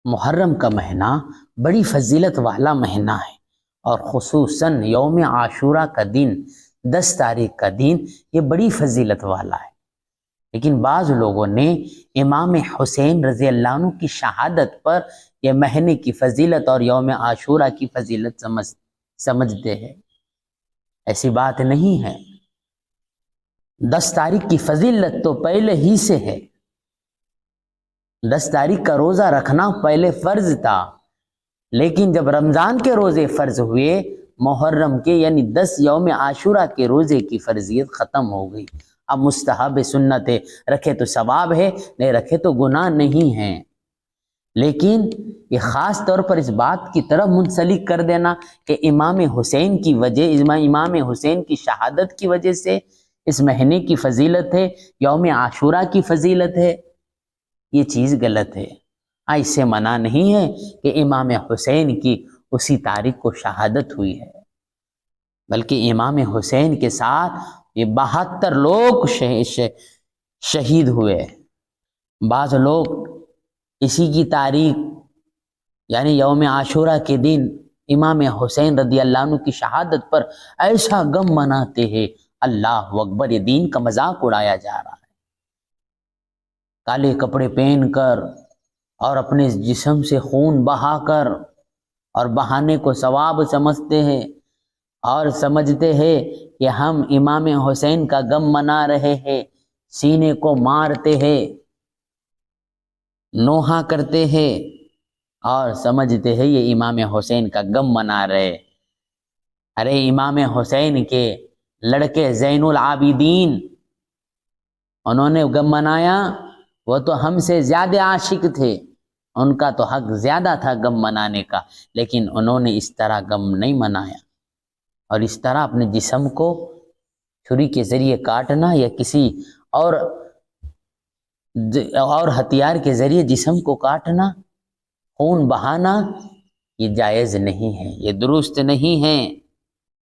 محرم کا مہینہ بڑی فضیلت والا مہینہ ہے، اور خصوصاً یوم عاشورہ کا دن 10 تاریخ کا دن یہ بڑی فضیلت والا ہے۔ لیکن بعض لوگوں نے امام حسین رضی اللہ عنہ کی شہادت پر یہ مہینے کی فضیلت اور یوم عاشورہ کی فضیلت سمجھتے ہیں۔ ایسی بات نہیں ہے۔ 10 تاریخ کی فضیلت تو پہلے ہی سے ہے۔ 10 تاریخ کا روزہ رکھنا پہلے فرض تھا، لیکن جب رمضان کے روزے فرض ہوئے، محرم کے یعنی 10 یوم عاشورہ کے روزے کی فرضیت ختم ہو گئی۔ اب مستحب سنت ہے، رکھے تو ثواب ہے، نہیں رکھے تو گناہ نہیں ہے۔ لیکن یہ خاص طور پر اس بات کی طرف منسلک کر دینا کہ امام حسین کی وجہ، امام حسین کی شہادت کی وجہ سے اس مہینے کی فضیلت ہے، یوم عاشورہ کی فضیلت ہے، یہ چیز غلط ہے۔ ایسے منع نہیں ہے کہ امام حسین کی اسی تاریخ کو شہادت ہوئی ہے، بلکہ امام حسین کے ساتھ یہ 72 لوگ شہید ہوئے۔ بعض لوگ اسی کی تاریخ یعنی یوم عاشورہ کے دن امام حسین رضی اللہ عنہ کی شہادت پر ایسا غم مناتے ہیں، اللہ اکبر، یہ دین کا مذاق اڑایا جا رہا ہے۔ کالے کپڑے پہن کر اور اپنے جسم سے خون بہا کر اور بہانے کو ثواب سمجھتے ہیں، اور سمجھتے ہیں کہ ہم امام حسین کا غم منا رہے ہیں، سینے کو مارتے ہیں، نوحہ کرتے ہیں، اور سمجھتے ہیں یہ امام حسین کا غم منا رہے۔ ارے امام حسین کے لڑکے زین العابدین، انہوں نے غم منایا، وہ تو ہم سے زیادہ عاشق تھے، ان کا تو حق زیادہ تھا غم منانے کا، لیکن انہوں نے اس طرح غم نہیں منایا۔ اور اس طرح اپنے جسم کو چھری کے ذریعے کاٹنا یا کسی اور ہتھیار کے ذریعے جسم کو کاٹنا، خون بہانا، یہ جائز نہیں ہے، یہ درست نہیں ہے۔